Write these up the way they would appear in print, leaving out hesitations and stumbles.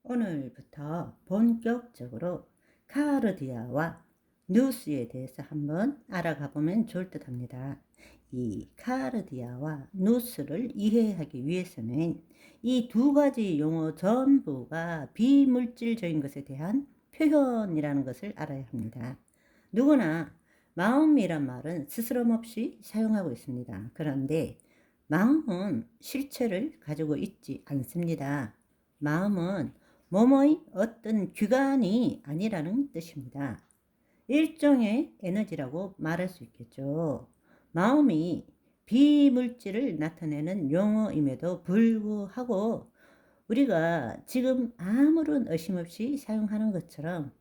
오늘부터 본격적으로 카르디아와 누스에 대해서 한번 알아가 보면 좋을 듯 합니다. 이 카르디아와 누스를 이해하기 위해서는 이 두 가지 용어 전부가 비물질적인 것에 대한 표현이라는 것을 알아야 합니다. 누구나 마음이란 말은 스스럼없이 사용하고 있습니다. 그런데 마음은 실체를 가지고 있지 않습니다. 마음은 뭐뭐의 어떤 귀관이 아니라는 뜻입니다. 일종의 에너지라고 말할 수 있겠죠. 마음이 비물질을 나타내는 용어임에도 불구하고 우리가 지금 아무런 의심 없이 사용하는 것처럼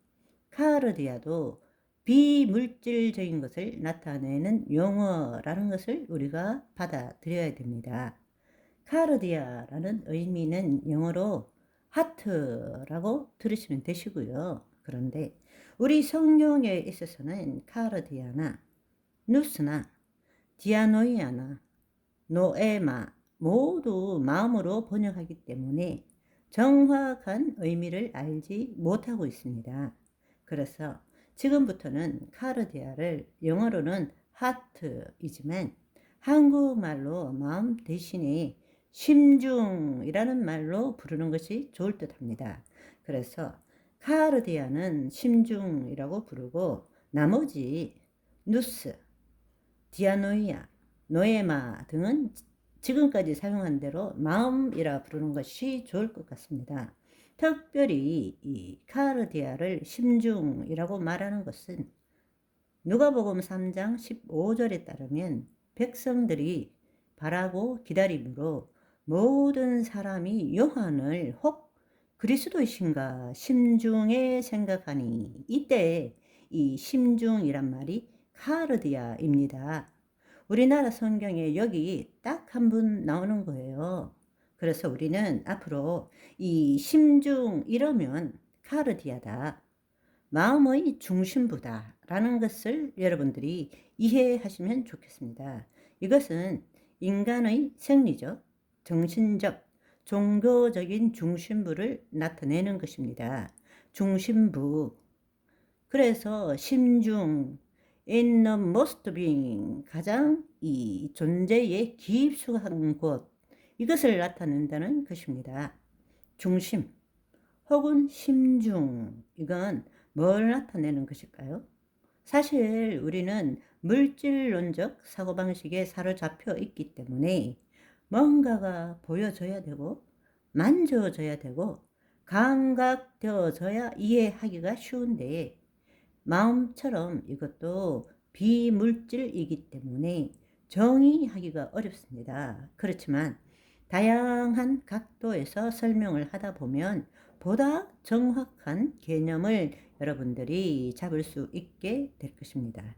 카르디아도 비물질적인 것을 나타내는 용어라는 것을 우리가 받아들여야 됩니다. 카르디아라는 의미는 영어로 하트라고 들으시면 되시고요. 그런데 우리 성경에 있어서는 카르디아나 누스나 디아노이아나 노에마 모두 마음으로 번역하기 때문에 정확한 의미를 알지 못하고 있습니다. 그래서 지금부터는 카르디아를 영어로는 하트이지만 한국말로 마음 대신에 심중이라는 말로 부르는 것이 좋을 듯 합니다. 그래서 카르디아는 심중이라고 부르고 나머지 누스, 디아노이아, 노에마 등은 지금까지 사용한 대로 마음이라 부르는 것이 좋을 것 같습니다. 특별히 이 카르디아를 심중이라고 말하는 것은 누가복음 3장 15절에 따르면 백성들이 바라고 기다림으로 모든 사람이 요한을 혹 그리스도이신가 심중에 생각하니, 이때 이 심중이란 말이 카르디아입니다. 우리나라 성경에 여기 딱 한 분 나오는 거예요. 그래서 우리는 앞으로 이 심중 이러면 카르디아다, 마음의 중심부다 라는 것을 여러분들이 이해하시면 좋겠습니다. 이것은 인간의 생리적, 정신적, 종교적인 중심부를 나타내는 것입니다. 중심부. 그래서 심중, in the most being, 가장 이 존재의 깊숙한 곳, 이것을 나타낸다는 것입니다. 중심 혹은 심중, 이건 뭘 나타내는 것일까요? 사실 우리는 물질론적 사고방식에 사로잡혀 있기 때문에 뭔가가 보여져야 되고 만져져야 되고 감각되어져야 이해하기가 쉬운데, 마음처럼 이것도 비물질이기 때문에 정의하기가 어렵습니다. 그렇지만 다양한 각도에서 설명을 하다 보면 보다 정확한 개념을 여러분들이 잡을 수 있게 될 것입니다.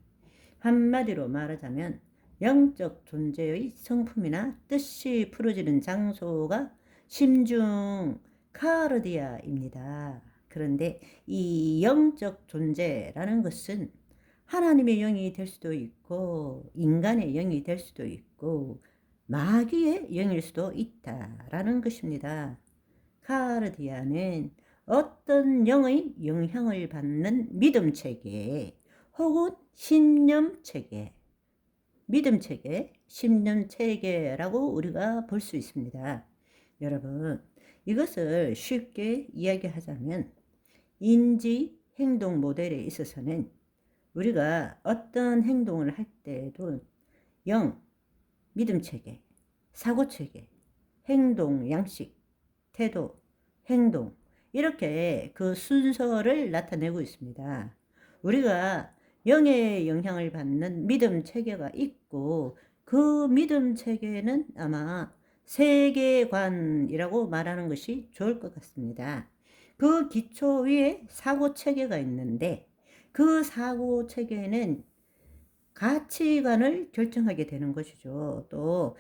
한마디로 말하자면 영적 존재의 성품이나 뜻이 풀어지는 장소가 심중 카르디아입니다. 그런데 이 영적 존재라는 것은 하나님의 영이 될 수도 있고 인간의 영이 될 수도 있고 마귀의 영일 수도 있다라는 것입니다. 카르디아는 어떤 영의 영향을 받는 믿음 체계 혹은 신념 체계, 믿음 체계, 신념 체계라고 우리가 볼 수 있습니다. 여러분, 이것을 쉽게 이야기하자면 인지 행동 모델에 있어서는 우리가 어떤 행동을 할 때에도 영, 믿음 체계, 사고 체계, 행동 양식, 태도, 행동, 이렇게 그 순서를 나타내고 있습니다. 우리가 영의 영향을 받는 믿음 체계가 있고 그 믿음 체계는 아마 세계관이라고 말하는 것이 좋을 것 같습니다. 그 기초 위에 사고 체계가 있는데 그 사고 체계는 가치관을 결정하게 되는 것이죠. 또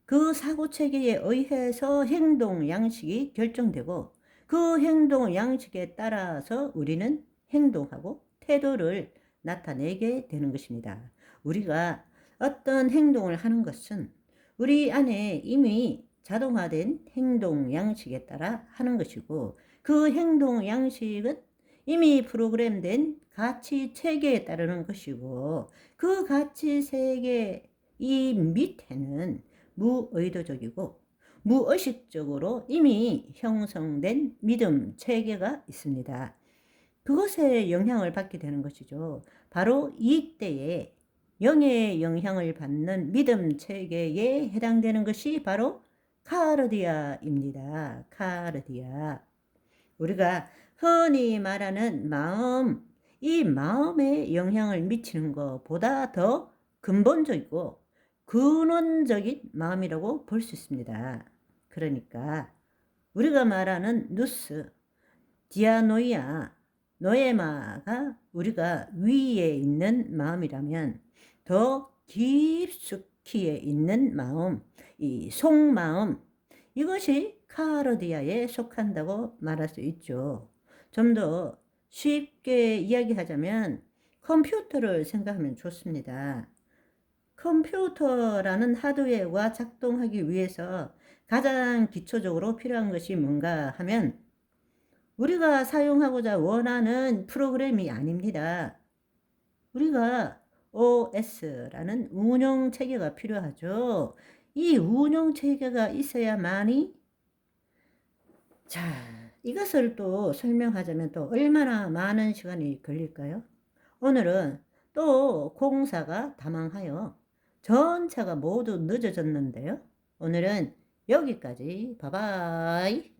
그 사고 체계에 의해서 행동 양식이 결정되고 그 행동 양식에 따라서 우리는 행동하고 태도를 나타내게 되는 것입니다. 우리가 어떤 행동을 하는 것은 우리 안에 이미 자동화된 행동 양식에 따라 하는 것이고 그 행동 양식은 이미 프로그램된 가치 체계에 따르는 것이고, 그 가치 체계 이 밑에는 무의도적이고 무의식적으로 이미 형성된 믿음 체계가 있습니다. 그것에 영향을 받게 되는 것이죠. 바로 이때에 영의 영향을 받는 믿음 체계에 해당되는 것이 바로 카르디아입니다. 카르디아. 우리가 흔히 말하는 마음, 이 마음에 영향을 미치는 것보다 더 근본적이고 근원적인 마음이라고 볼 수 있습니다. 그러니까 우리가 말하는 누스, 디아노이아, 노에마가 우리가 위에 있는 마음이라면 더 깊숙이에 있는 마음, 이 속마음, 이것이 카르디아에 속한다고 말할 수 있죠. 좀 더 쉽게 이야기하자면 컴퓨터를 생각하면 좋습니다. 컴퓨터라는 하드웨어가 작동하기 위해서 가장 기초적으로 필요한 것이 뭔가 하면 우리가 사용하고자 원하는 프로그램이 아닙니다. 우리가 OS라는 운영 체계가 필요하죠. 이 운영 체계가 있어야만이, 자, 이것을 또 설명하자면 또 얼마나 많은 시간이 걸릴까요? 오늘은 또 공사가 다망하여 전차가 모두 늦어졌는데요. 오늘은 여기까지. 바이바이.